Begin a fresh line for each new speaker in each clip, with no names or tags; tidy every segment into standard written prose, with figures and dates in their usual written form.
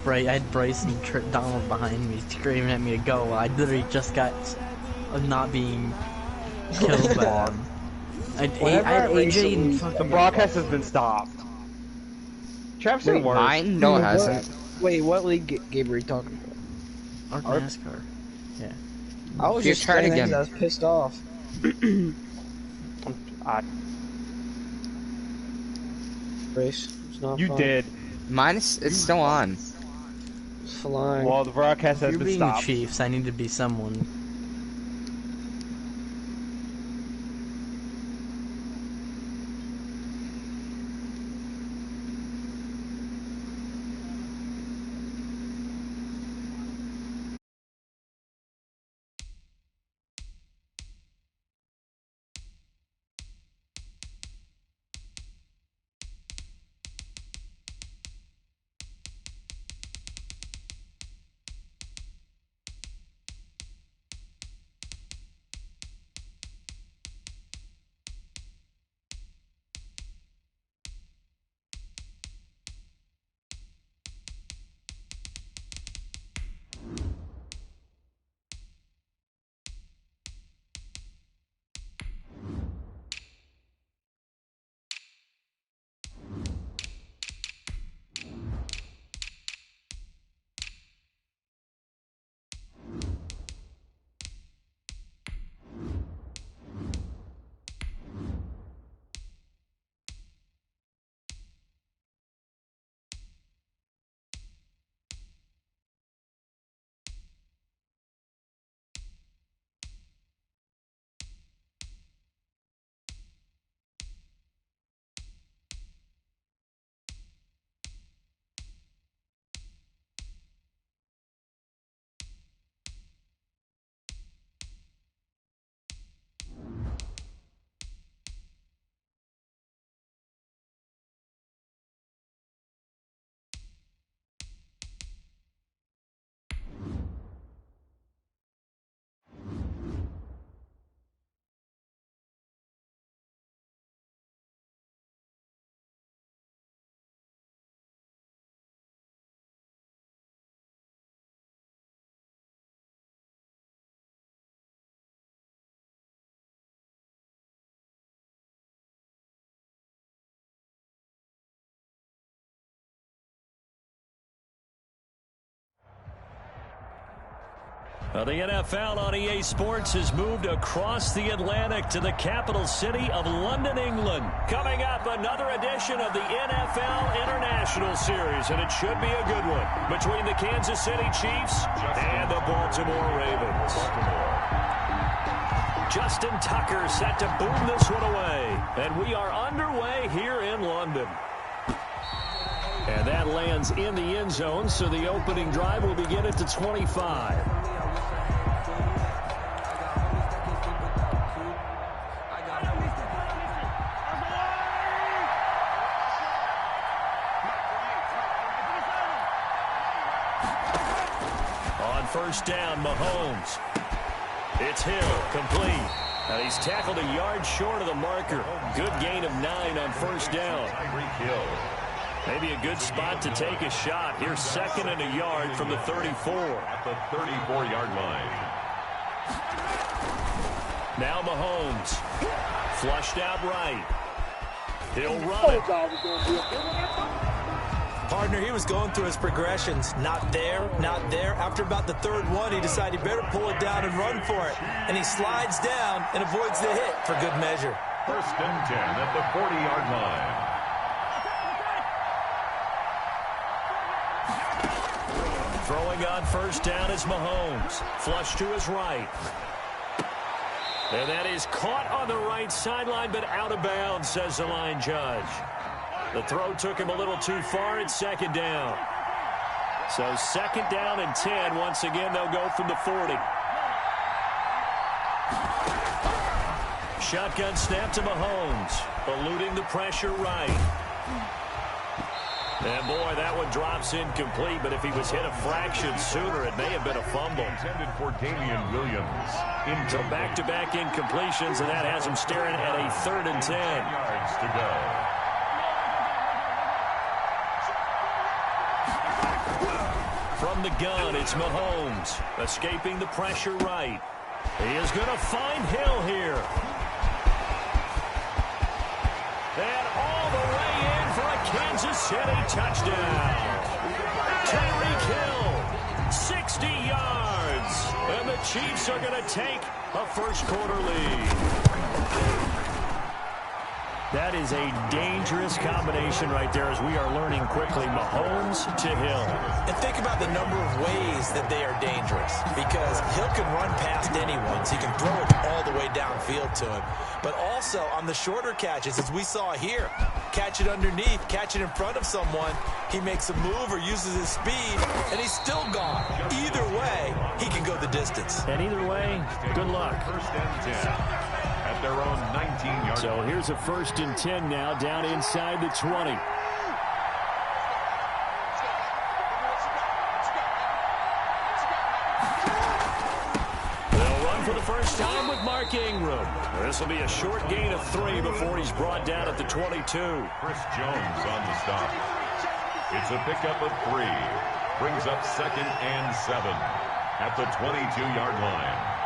I had Bryce and Donald behind me screaming at me to go. I literally just got of not being killed by them. I had AJ and fucking...
The broadcast has been stopped. Trap's doing worse.
Mine? No, it hasn't.
Wait, what league Gabe are you talking about?
Our NASCAR. Yeah.
I was just trying again. I was pissed off. Race. It's not fun.
Did.
Mine is still on.
It's flying.
Well, the broadcast has
been
stopped.
You're being the Chiefs. I need to be someone.
Well, the NFL on EA Sports has moved across the Atlantic to the capital city of London, England. Coming up, another edition of the NFL International Series, and it should be a good one, between the Kansas City Chiefs and the Baltimore Ravens. Justin Tucker set to boom this one away, and we are underway here in London. And that lands in the end zone, so the opening drive will begin at the 25. On first down, Mahomes. It's Hill, complete. And he's tackled a yard short of the marker. Good gain of 9 on first down. Maybe a good spot to take a shot. Here's 2nd and a yard from the 34.
At the 34-yard line.
Now Mahomes. Flushed out right. He'll run it.
Partner, he was going through his progressions. Not there, not there. After about the 3rd one, he decided he better pull it down and run for it. And he slides down and avoids the hit for good measure.
1st and 10 at the 40-yard line.
Throwing on first down is Mahomes. Flush to his right. And that is caught on the right sideline, but out of bounds, says the line judge. The throw took him a little too far. It's 2nd down. So 2nd down and 10. Once again, they'll go from the 40. Shotgun snap to Mahomes. Eluding the pressure right. And boy, that one drops incomplete, but if he was hit a fraction sooner, it may have been a fumble.
Intended for Damian Williams.
So back-to-back incompletions, and that has him staring at a 3rd and 10.
Yards to go.
From the gun, it's Mahomes. Escaping the pressure right. He is going to find Hill here. And all the way in for a Kansas City touchdown. Tyreek Hill, 60 yards. And the Chiefs are going to take a first-quarter lead. That is a dangerous combination right there as we are learning quickly. Mahomes to Hill.
And think about the number of ways that they are dangerous, because Hill can run past anyone, so he can throw it all the way downfield to him. But also on the shorter catches, as we saw here, catch it underneath, catch it in front of someone, he makes a move or uses his speed, and he's still gone. Either way, he can go the distance.
And either way, good luck.
First and 10 at their own 19-yard.
So here's a 1st and 10 now, down inside the 20. They'll run for the first time with Mark Ingram. This will be a short gain of 3 before he's brought down at the 22.
Chris Jones on the stop. It's a pickup of 3. Brings up 2nd and 7 at the 22-yard line.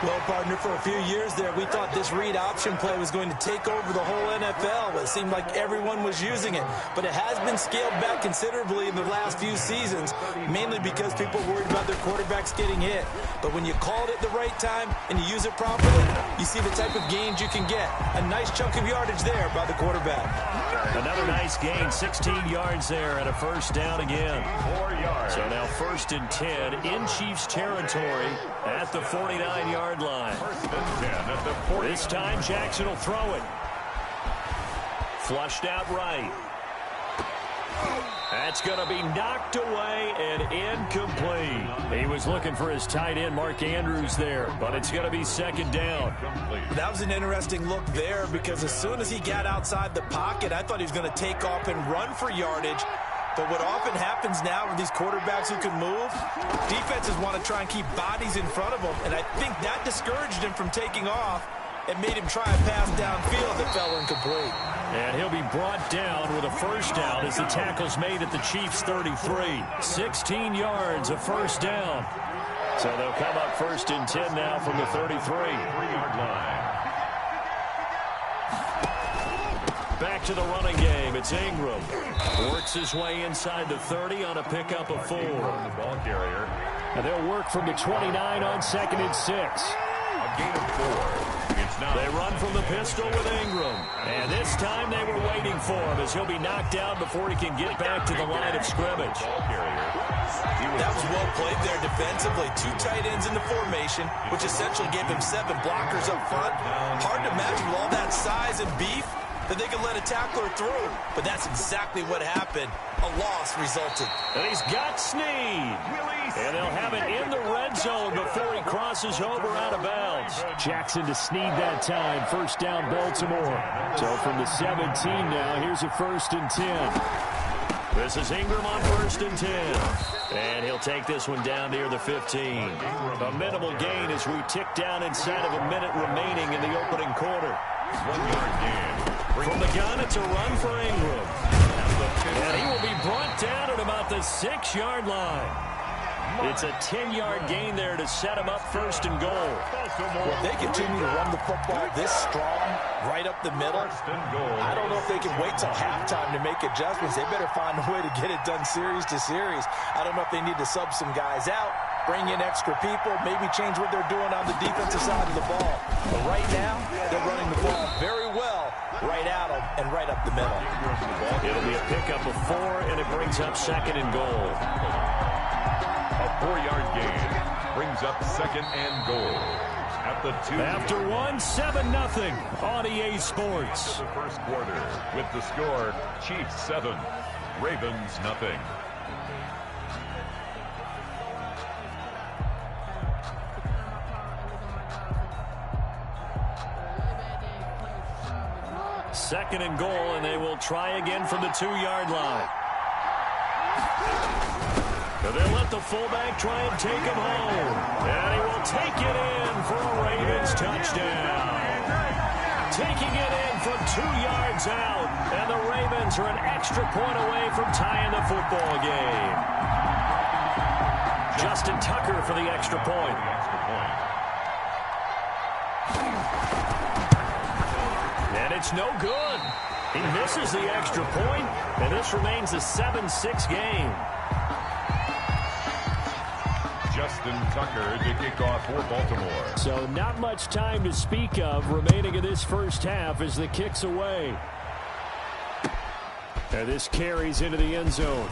Well, partner, for a few years there, we thought this read option play was going to take over the whole NFL. It seemed like everyone was using it, but it has been scaled back considerably in the last few seasons, mainly because people are worried about their quarterbacks getting hit. But when you call it at the right time and you use it properly, you see the type of gains you can get. A nice chunk of yardage there by the quarterback.
Another nice gain, 16 yards there and a first down again.
4 yards.
So now 1st and 10 in Chiefs territory at the 49-yard line.
1st and 10 at the 40.
This time Jackson will throw it. Flushed out right. That's going to be knocked away and incomplete. He was looking for his tight end, Mark Andrews, there, but it's going to be 2nd down.
That was an interesting look there, because as soon as he got outside the pocket, I thought he was going to take off and run for yardage. But what often happens now with these quarterbacks who can move, defenses want to try and keep bodies in front of them, and I think that discouraged him from taking off and made him try a pass downfield that fell incomplete.
And he'll be brought down with a first down as the tackle's made at the Chiefs' 33. 16 yards, a first down. So they'll come up 1st and 10 now from the 33.
3-yard line.
Back to the running game. It's Ingram. Works his way inside the 30 on a pickup of 4.
The ball carrier.
And they'll work from the 29 on 2nd and 6.
A gain of 4. It's now
They run from the pistol with Ingram. And this time they were waiting for him as he'll be knocked down before he can get back to the line of scrimmage.
ball carrier.
That was well played there defensively. 2 tight ends in the formation, which essentially gave him 7 blockers up front. Hard to imagine with all that size and beef that they could let a tackler through. But that's exactly what happened. A loss resulted.
And he's got Snead. And they'll have it in the red zone before he crosses over out of bounds. Jackson to Snead that time. First down, Baltimore. So from the 17 now, here's a 1st and 10. This is Ingram on 1st and 10. And he'll take this one down near the 15. A minimal gain as we tick down inside of a minute remaining in the opening quarter.
1-yard gain.
From the gun, it's a run for Ingram. And he will be brought down at about the 6-yard line. It's a 10-yard gain there to set him up 1st and goal.
Well, if they continue to run the football this strong, right up the middle, I don't know if they can wait till halftime to make adjustments. They better find a way to get it done series to series. I don't know if they need to sub some guys out, bring in extra people, maybe change what they're doing on the defensive side of the ball. But right now, they're running the ball very well right at them and right up the middle.
It'll be a pickup of 4, and it brings up 2nd and goal.
A 4-yard gain brings up 2nd and goal at the 2.
After 1, 7-0 on EA Sports.
The first quarter with the score Chiefs 7, Ravens nothing.
Second and goal, and they will try again from the 2-yard line. They'll let the fullback try and take him home. And he will take it in for a Ravens touchdown. taking it in from 2 yards out. And the Ravens are an extra point away from tying the football game. Justin Tucker for the extra point. And it's no good. He misses the extra point, and this remains a 7-6 game.
Justin Tucker to kick off for Baltimore.
So not much time to speak of remaining in this first half as the kick's away. And this carries into the end zone.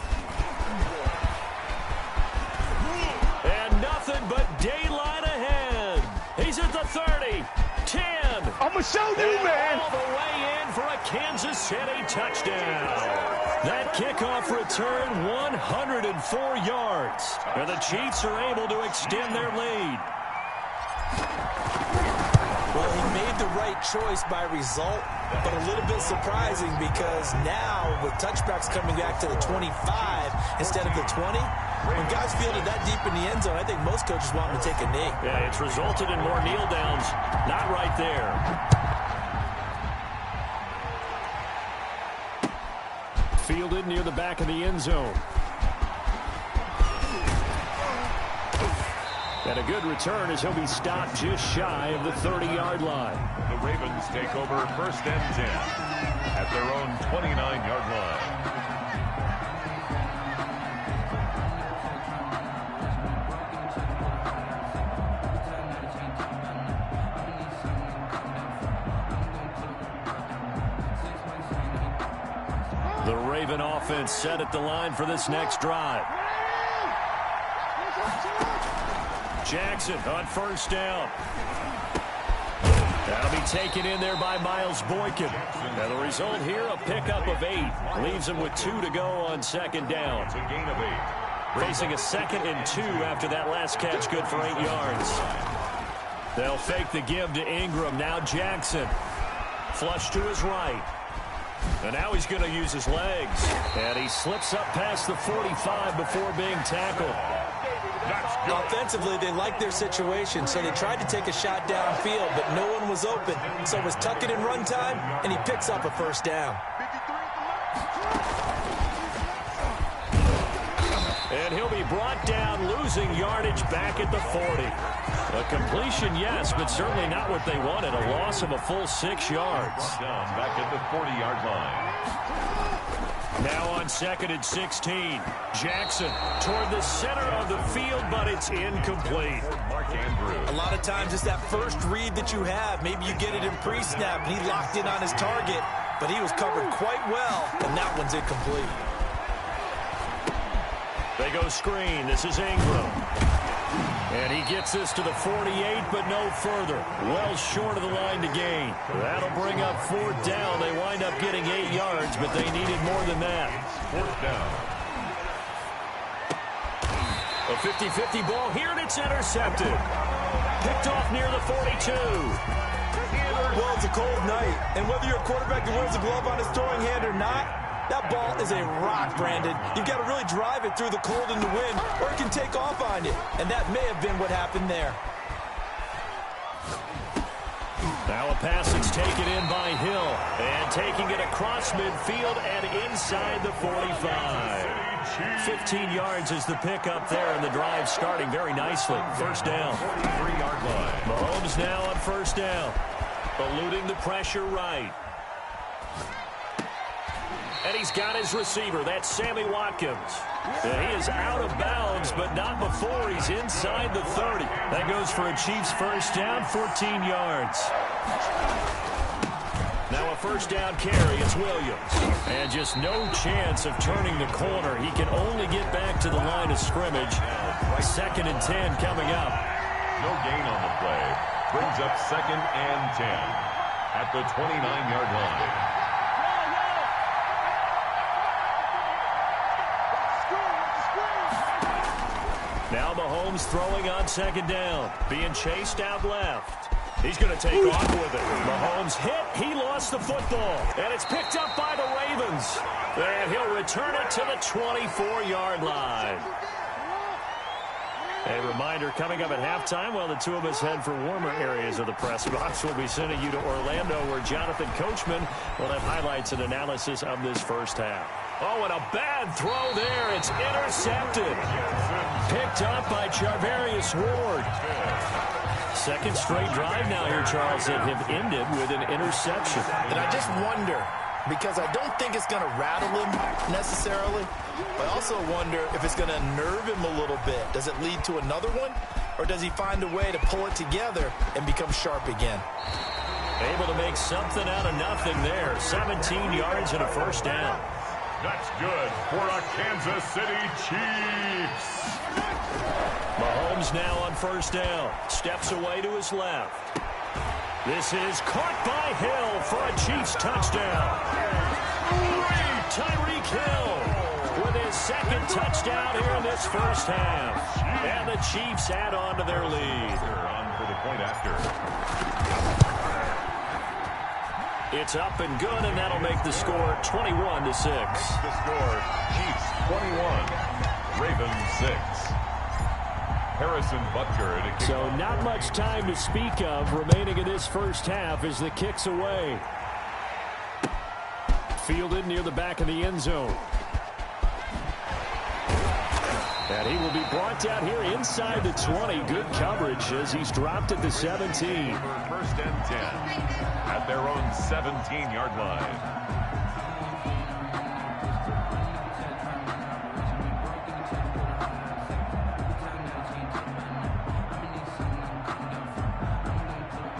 And nothing but daylight ahead. He's at the 30, 10.
I'm going to show you, man.
All the way in for a Kansas City touchdown. That kickoff return 104 yards. And the Chiefs are able to extend their lead.
Well, he made the right choice by result, but a little bit surprising because now with touchbacks coming back to the 25 instead of the 20, when guys fielded that deep in the end zone, I think most coaches want them to take a knee.
Yeah, it's resulted in more kneel downs. Not right there. Fielded near the back of the end zone. And a good return as he'll be stopped just shy of the 30-yard line.
The Ravens take over 1st and 10 at their own 29-yard line.
The Raven offense set at the line for this next drive. Jackson on 1st down. That'll be taken in there by Miles Boykin. Now the result here, a pickup of 8. Leaves him with 2 to go on 2nd down.
It's a gain of 8.
Facing a 2nd and 2 after that last catch, good for 8 yards. They'll fake the give to Ingram. Now Jackson. Flush to his right. And now he's going to use his legs. And he slips up past the 45 before being tackled.
Offensively, they liked their situation, so they tried to take a shot downfield, but no one was open. So it was tuck it in run time, and he picks up a 1st down.
And he'll be brought down, losing yardage back at the 40. A completion, yes, but certainly not what they wanted. A loss of a full 6 yards.
Down back at the 40-yard line.
Now on 2nd and 16. Jackson toward the center of the field, but it's incomplete.
Mark Andrews.
A lot of times it's that first read that you have. Maybe you get it in pre-snap, and he locked in on his target, but he was covered quite well, and that one's incomplete.
They go screen. This is Ingram. And he gets this to the 48, but no further. Well short of the line to gain. That'll bring up 4th down. They wind up getting 8 yards, but they needed more than that.
4th down.
A 50-50 ball here, and it's intercepted. Picked off near the 42.
Well, it's a cold night, and whether you're a quarterback that wears a glove on his throwing hand or not, that ball is a rock, Brandon. You've got to really drive it through the cold and the wind, or it can take off on you. And that may have been what happened there.
Now a pass that's taken in by Hill. And taking it across midfield and inside the 45. 15 yards is the pickup there, and the drive starting very nicely. 1st down.
43-yard line.
Mahomes now on 1st down. Eluding the pressure right. And he's got his receiver. That's Sammy Watkins. And he is out of bounds, but not before he's inside the 30. That goes for a Chiefs 1st down, 14 yards. Now a 1st down carry. It's Williams. And just no chance of turning the corner. He can only get back to the line of scrimmage. 2nd and 10 coming up.
No gain on the play. Brings up 2nd and 10 at the 29-yard line.
Now Mahomes throwing on 2nd down. Being chased out left. He's going to take off with it. Mahomes hit. He lost the football. And it's picked up by the Ravens. And he'll return it to the 24-yard line. A reminder, coming up at halftime, while the two of us head for warmer areas of the press box, we'll be sending you to Orlando, where Jonathan Coachman will have highlights and analysis of this first half. Oh, and a bad throw there. It's intercepted. Picked up by Charvarius Ward. Second straight drive now here, Charles, that have ended with an interception.
And I just wonder, because I don't think it's going to rattle him necessarily, but I also wonder if it's going to nerve him a little bit. Does it lead to another one, or does he find a way to pull it together and become sharp again?
Able to make something out of nothing there. 17 yards and a first down.
That's good for a Kansas City Chiefs.
Mahomes now on first down. Steps away to his left. This is caught by Hill for a Chiefs touchdown. Tyreek Hill with his second touchdown here in this first half. And the Chiefs add on to their lead.
They're on for the point after.
It's up and good, and that'll make the score 21-6.
The score, Chiefs 21, Ravens 6. Harrison Butker to kick
So
off.
not much time to speak of remaining in this first half as the kick's away. Fielded near the back of the end zone. And he will be brought down here inside the 20. Good coverage as he's dropped at the 17.
First and 10 at their own 17-yard line.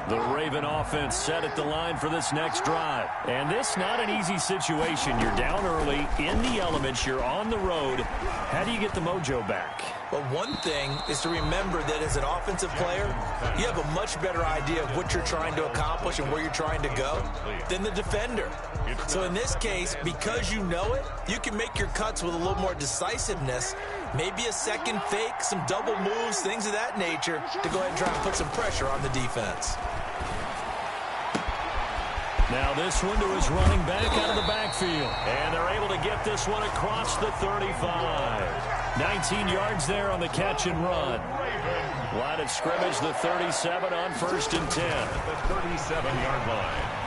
The Raven offense set at the line for this next drive. And this not an easy situation. You're down early, in the elements, you're on the road. How do you get the mojo back?
Well, one thing is to remember that as an offensive player, you have a much better idea of what you're trying to accomplish and where you're trying to go than the defender. So in this case, because you know it, you can make your cuts with a little more decisiveness, maybe a second fake, some double moves, things of that nature, to go ahead and try and put some pressure on the defense.
Now this one to his running back out of the backfield. And they're able to get this one across the 35. 19 yards there on the catch and run. Line of scrimmage, the 37 on first and 10.
The 37-yard line.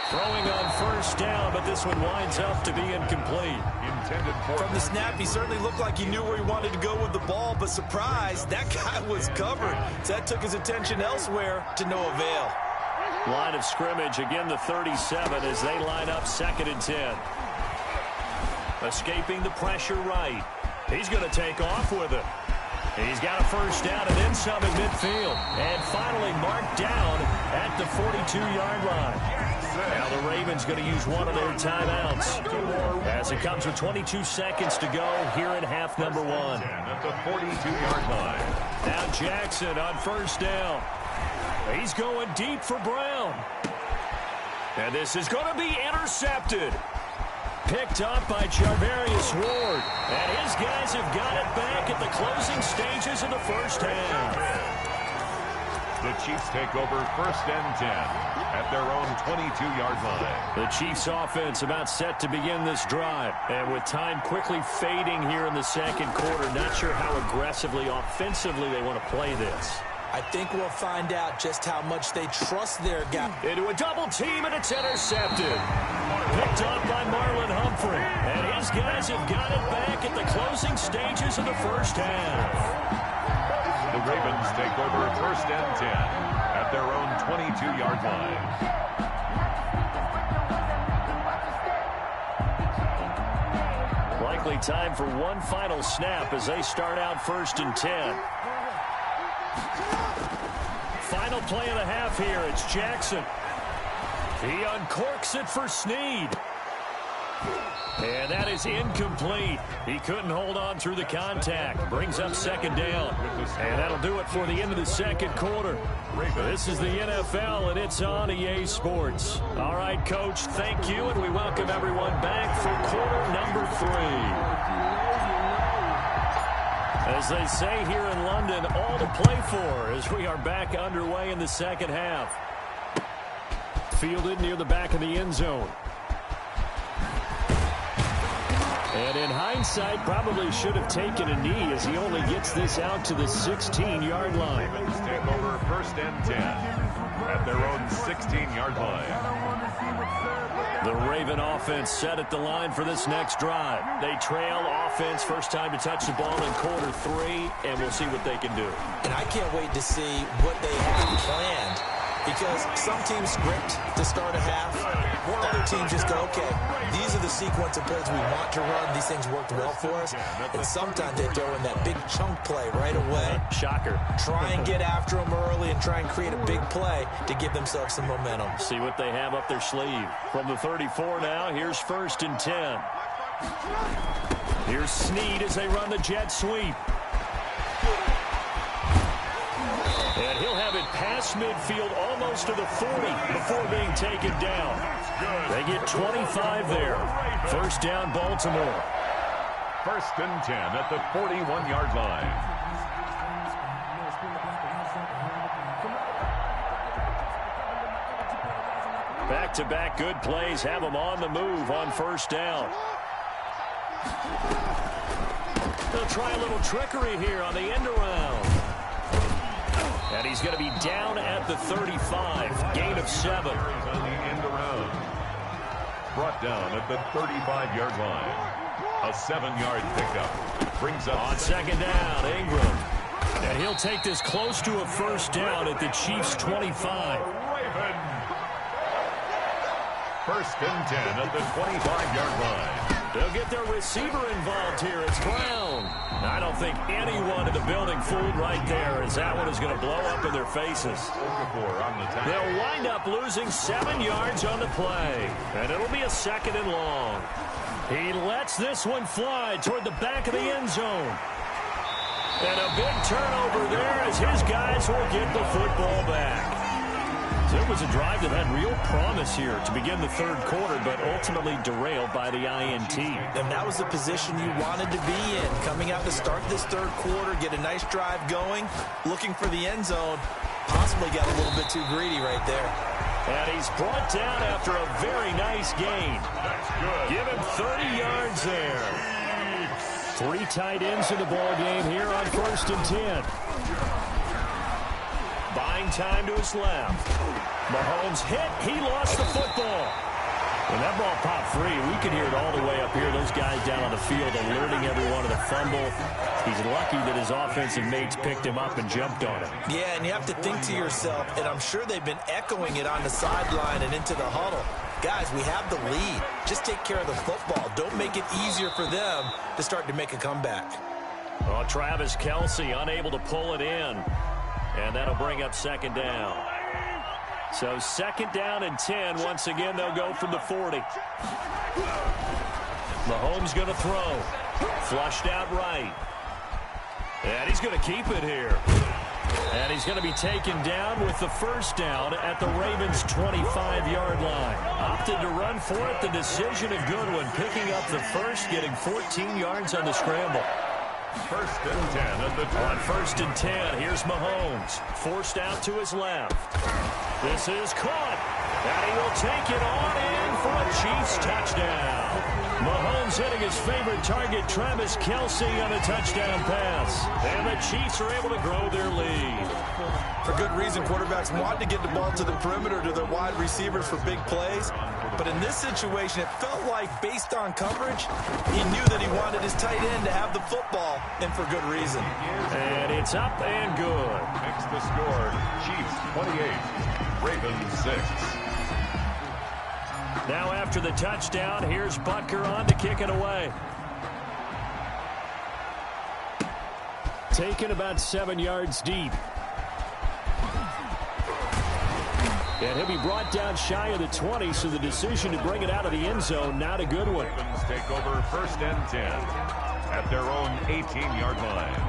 Throwing on first down, but this one winds up to be incomplete.
Intended for
From the snap, he certainly looked like he knew where he wanted to go with the ball, but surprise, that guy was covered. So that took his attention elsewhere to no avail.
Line of scrimmage, again the 37 as they line up second and 10. Escaping the pressure right. He's going to take off with it. He's got a first down and then some in midfield. And finally marked down at the 42-yard line. Now the Ravens going to use one of their timeouts as it comes with 22 seconds to go here in half number one.
at the 42-yard line.
Now Jackson on first down. He's going deep for Brown. And this is going to be intercepted. Picked up by Charvarius Ward. And his guys have got it back at the closing stages of the first half.
The Chiefs take over first and 10 at their own 22-yard line.
The Chiefs offense about set to begin this drive. And with time quickly fading here in the second quarter, not sure how aggressively, offensively they want to play this.
I think we'll find out just how much they trust their guy.
Into a double team, and it's intercepted. Picked up by Marlon Humphrey. And his guys have got it back at the closing stages of the first half.
The Ravens take over first and 10 at their own 22-yard line.
Likely time for one final snap as they start out first and 10. Final play of the half here. It's Jackson. He uncorks it for Snead. And that is incomplete. He couldn't hold on through the contact. Brings up second down. And that'll do it for the end of the second quarter. This is the NFL, and it's on EA Sports. All right, Coach, thank you, and we welcome everyone back for quarter number 3. As they say here in London, all to play for as we are back underway in the second half. Fielded near the back of the end zone. And in hindsight, probably should have taken a knee as he only gets this out to the 16-yard line.
Ravens take over 1st and 10 at their own 16-yard line.
The Raven offense set at the line for this next drive. They trail offense, first time to touch the ball in quarter 3, and we'll see what they can do.
And I can't wait to see what they have planned, because some teams script to start a half. Other teams just go, okay, these are the sequence of plays we want to run. These things worked well for us. And sometimes they throw in that big chunk play right away.
Shocker.
Try and get after them early and try and create a big play to give themselves some momentum.
See what they have up their sleeve. From the 34 now, here's 1st and 10. Here's Snead as they run the jet sweep. And he'll have it past midfield almost to the 40 before being taken down. They get 25 there. 1st down, Baltimore.
1st and 10 at the 41-yard line.
Back-to-back good plays have them on the move on 1st down. They'll try a little trickery here on the end around. And he's going to be down at the 35. Gain of 7.
On the end around. Brought down at the 35-yard line. A 7-yard pickup. Brings up
on 2nd down, Ingram. And he'll take this close to a 1st down at the Chiefs' 25.
Raven. 1st and 10 at the 25-yard line.
They'll get their receiver involved here. It's Brown. I don't think anyone in the building fooled right there, as that one is going to blow up in their faces. They'll wind up losing 7 yards on the play, and it'll be a 2nd and long. He lets this one fly toward the back of the end zone. And a big turnover there as his guys will get the football back. So it was a drive that had real promise here to begin the 3rd quarter, but ultimately derailed by the INT.
And that was the position you wanted to be in. Coming out to start this 3rd quarter, get a nice drive going, looking for the end zone. Possibly got a little bit too greedy right there.
And he's brought down after a very nice gain.
That's good.
Give him 30 yards there. 3 tight ends in the ball game here on 1st and 10. Buying time to his left. Mahomes hit. He lost the football. When that ball popped free, we could hear it all the way up here. Those guys down on the field alerting everyone of the fumble. He's lucky that his offensive mates picked him up and jumped on him.
Yeah, and you have to think to yourself, and I'm sure they've been echoing it on the sideline and into the huddle. Guys, we have the lead. Just take care of the football. Don't make it easier for them to start to make a comeback.
Oh, Travis Kelce unable to pull it in. And that'll bring up 2nd down. So 2nd down and 10. Once again, they'll go from the 40. Mahomes going to throw. Flushed out right. And he's going to keep it here. And he's going to be taken down with the 1st down at the Ravens' 25-yard line. Opted to run for it. The decision of Goodwin picking up the 1st, getting 14 yards on the scramble.
1st and 10 at the 20.
On 1st and 10, here's Mahomes. Forced out to his left. This is caught. And he will take it on in for a Chiefs touchdown. Mahomes hitting his favorite target, Travis Kelce, on a touchdown pass. And the Chiefs are able to grow their lead.
For good reason, quarterbacks want to get the ball to the perimeter to their wide receivers for big plays. But in this situation, it felt like, based on coverage, he knew that he wanted his tight end to have the football, and for good reason.
And it's up and good.
Makes the score Chiefs 28, Ravens 6.
Now after the touchdown, here's Butker on to kick it away. Taken about 7 yards deep. And he'll be brought down shy of the 20, so the decision to bring it out of the end zone, not a good one.
Ravens take over 1st and 10 at their own 18-yard line.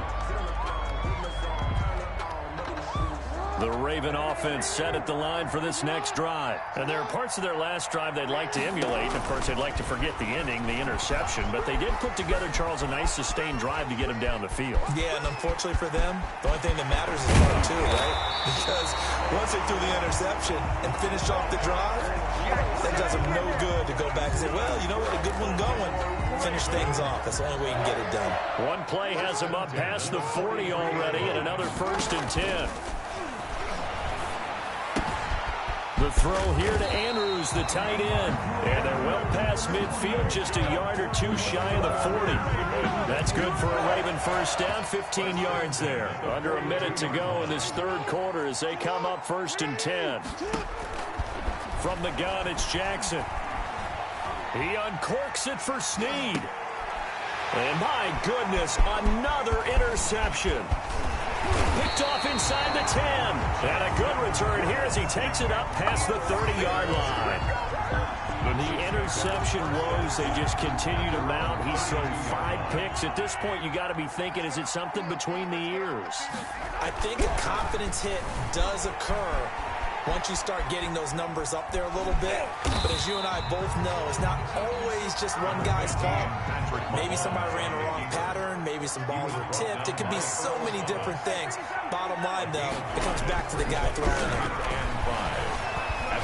The Raven offense set at the line for this next drive. And there are parts of their last drive they'd like to emulate. Of course, they'd like to forget the ending, the interception. But they did put together, Charles, a nice sustained drive to get him down the field.
Yeah, and unfortunately for them, the only thing that matters is part 2, right? Because once they threw the interception and finished off the drive, That does him no good to go back and say, well, you know what, a good one going. Finish things off. That's the only way you can get it done.
One play has him up past the 40 already, and another 1st and 10. The throw here to Andrews, the tight end. And they're well past midfield, just a yard or two shy of the 40. That's good for a Raven first down, 15 yards there. Under a minute to go in this 3rd quarter as they come up 1st and 10. From the gun, it's Jackson. He uncorks it for Snead. And my goodness, another interception. Picked off inside the 10. And a good return here as he takes it up past the 30-yard line. The interception woes, they just continue to mount. He's thrown 5 picks. At this point, you got to be thinking, is it something between the ears?
I think a confidence hit does occur once you start getting those numbers up there a little bit. But as you and I both know, it's not always just one guy's fault. Maybe somebody ran a wrong pattern. Maybe some balls were tipped. It could be so many different things. Bottom line, though, it comes back to the guy throwing it.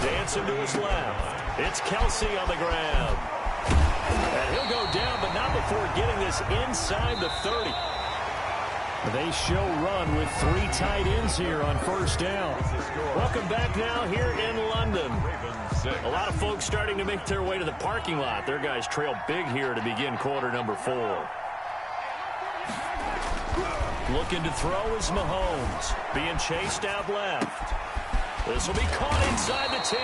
Dancing to his left. It's Kelsey on the ground. And he'll go down, but not before getting this inside the 30. They show run with 3 tight ends here on 1st down. Welcome back now here in London. A lot of folks starting to make their way to the parking lot. Their guys trail big here to begin quarter number 4. Looking to throw is Mahomes. Being chased out left. This will be caught inside the 10.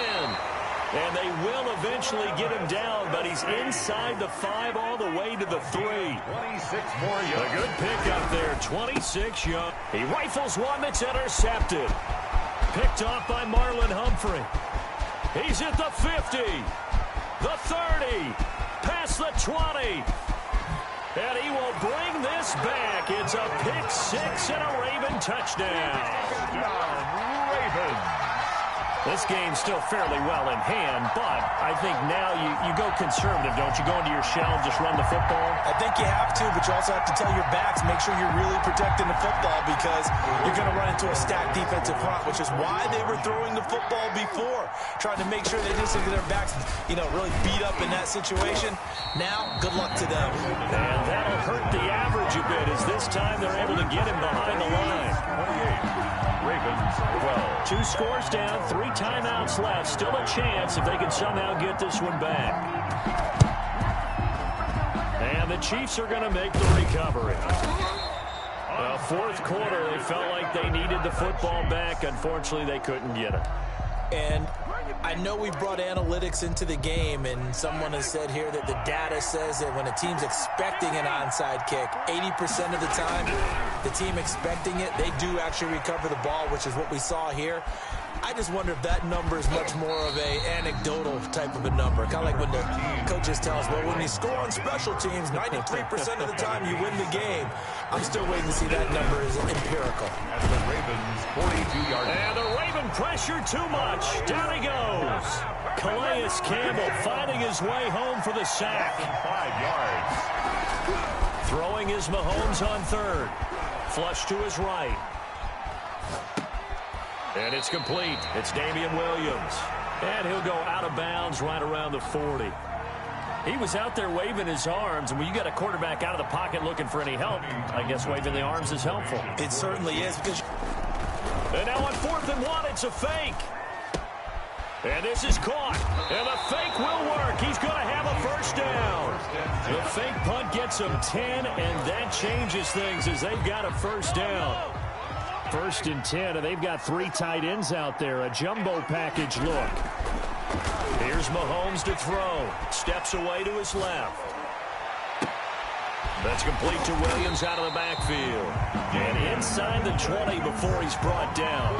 And they will eventually get him down, but he's inside the 5 all the way to the 3.
26 more yards.
A good pickup there, 26 yards. He rifles one that's intercepted. Picked off by Marlon Humphrey. He's at the 50, the 30, past the 20. And he will bring this back. It's a pick 6 and a Raven touchdown.
Ravens.
This game's still fairly well in hand, but I think now you go conservative, don't you? Go into your shell and just run the football?
I think you have to, but you also have to tell your backs, make sure you're really protecting the football because you're going to run into a stacked defensive front, which is why they were throwing the football before, trying to make sure they didn't get their backs, really beat up in that situation. Now, good luck to them.
And that'll hurt the average a bit as this time they're able to get him behind the line.
28. Ravens 12.
2 scores down, 3 timeouts left. Still a chance if they can somehow get this one back. And the Chiefs are going to make the recovery. 4th quarter, they felt like they needed the football back. Unfortunately, they couldn't get it.
And I know we brought analytics into the game, and someone has said here that the data says that when a team's expecting an onside kick, 80% of the time, the team expecting it, they do actually recover the ball, which is what we saw here. I just wonder if that number is much more of a anecdotal type of a number. Kind of like when the coaches tell us, well, when you score on special teams, 93% of the time you win the game. I'm still waiting to see that number is empirical.
At the Ravens 42-yard line.
And the Raven pressure too much. Down he goes. Calais Campbell finding his way home for the sack.
5 yards.
Throwing is Mahomes on 3rd. Flush to his right. And it's complete. It's Damian Williams. And he'll go out of bounds right around the 40. He was out there waving his arms, and when you got a quarterback out of the pocket looking for any help, I guess waving the arms is helpful.
It certainly is.
And now on 4th and 1, it's a fake. And this is caught. And the fake will work. He's going to have a 1st down. The fake punt gets him 10, and that changes things as they've got a 1st down. 1st and 10, and they've got 3 tight ends out there. A jumbo package look. Here's Mahomes to throw. Steps away to his left. That's complete to Williams out of the backfield. And inside the 20 before he's brought down.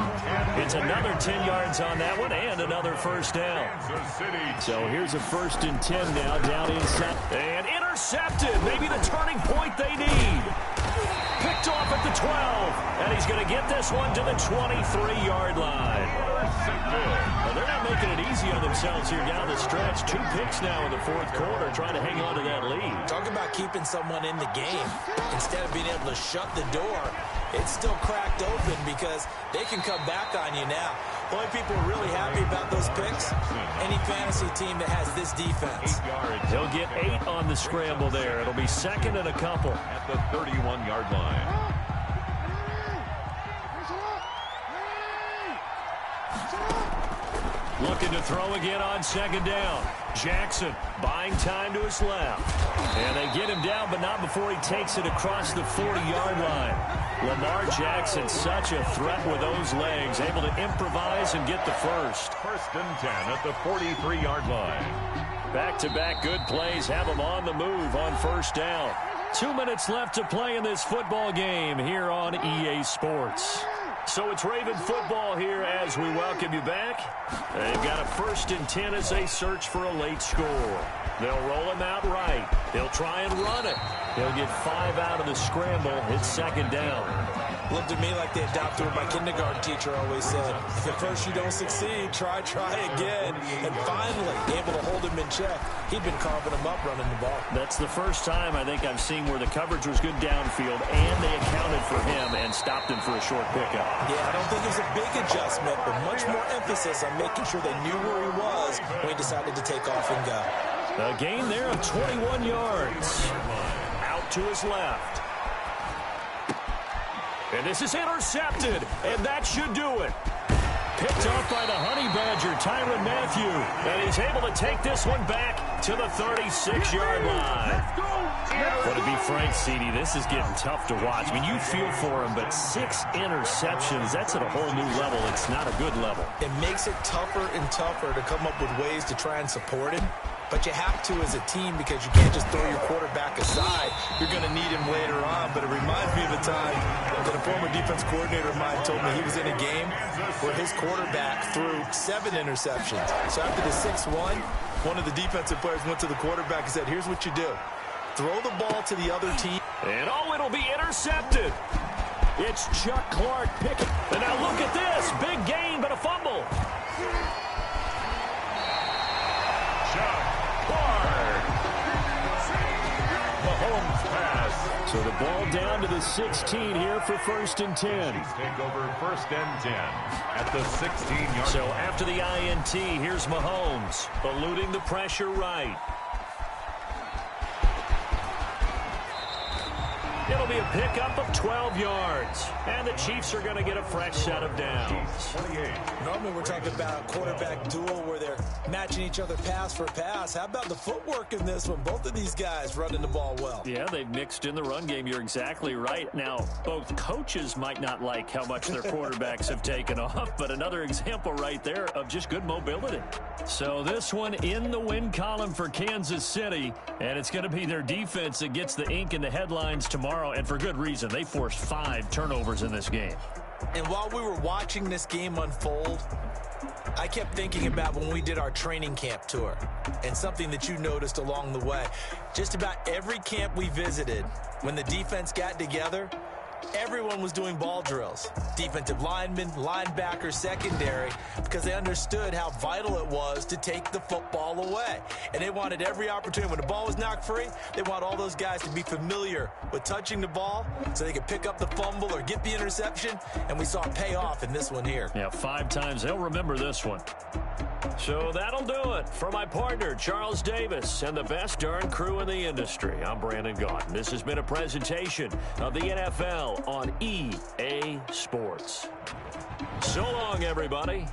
It's another 10 yards on that one and another 1st down. So here's a 1st and 10 now down inside. And intercepted. Maybe the turning point they need. Picked off at the 12. And he's going to get this one to the 23-yard line. Well, they're not making it easy on themselves here down the stretch. 2 picks now in the 4th quarter trying to hang on to that lead.
Talk about keeping someone in the game. Instead of being able to shut the door, it's still cracked open because they can come back on you now. The only people really happy about those picks, any fantasy team that has this defense.
He'll get 8 on the scramble there. It'll be second and a couple.
At the 31-yard line.
Looking to throw again on second down. Jackson buying time to his left. And they get him down, but not before he takes it across the 40-yard line. Lamar Jackson, such a threat with those legs, able to improvise and get the first.
First and 10 at the 43-yard line.
Back-to-back good plays have them on the move on first down. 2 minutes left to play in this football game here on EA Sports. So it's Raven football here as we welcome you back. They've got a first and 10 as they search for a late score. They'll roll him out right. He'll try and run it. He'll get 5 out of the scramble. It's second down.
Looked to me like they adopted what my kindergarten teacher always said. If at first you don't succeed, try again. And finally, able to hold him in check. He'd been carving him up running the ball.
That's the first time I think I've seen where the coverage was good downfield and they accounted for him and stopped him for a short pickup.
Yeah, I don't think it was a big adjustment, but much more emphasis on making sure they knew where he was when he decided to take off and go.
A gain there of 21 yards. Out to his left. And this is intercepted, and that should do it. Picked off by the Honey Badger, Tyrann Mathieu. And he's able to take this one back to the 36-yard line. But to be frank, CD, this is getting tough to watch. I mean, you feel for him, but 6 interceptions, that's at a whole new level. It's not a good level.
It makes it tougher and tougher to come up with ways to try and support him. But you have to as a team because you can't just throw your quarterback aside. You're going to need him later on. But it reminds me of a time that a former defense coordinator of mine told me he was in a game where his quarterback threw 7 interceptions. So after the 6-1, one of the defensive players went to the quarterback and said, here's what you do. Throw the ball to the other team.
And it'll be intercepted. It's Chuck Clark picking. And now look at this. Big gain, but a fumble.
Mahomes pass.
So the ball down to the 16 here for first and 10.
Take over first and 10 at the 16-yard.
So after the INT, here's Mahomes eluding the pressure right. It'll be a pickup of 12 yards. And the Chiefs are going to get a fresh set of downs.
28.
Normally we're talking about a quarterback duel where they're matching each other pass for pass. How about the footwork in this one? Both of these guys running the ball well.
Yeah, they've mixed in the run game. You're exactly right. Now, both coaches might not like how much their quarterbacks have taken off, but another example right there of just good mobility. So this one in the win column for Kansas City, and it's going to be their defense that gets the ink in the headlines tomorrow, and for good reason. They forced 5 turnovers in this game.
And while we were watching this game unfold, I kept thinking about when we did our training camp tour and something that you noticed along the way. Just about every camp we visited, when the defense got together, everyone was doing ball drills. Defensive linemen, linebackers, secondary, because they understood how vital it was to take the football away. And they wanted every opportunity. When the ball was knocked free, they want all those guys to be familiar with touching the ball so they could pick up the fumble or get the interception. And we saw it pay off in this one here.
Yeah, 5 times. They'll remember this one. So that'll do it for my partner, Charles Davis, and the best darn crew in the industry. I'm Brandon Gaudin. This has been a presentation of the NFL on EA Sports. So long, everybody.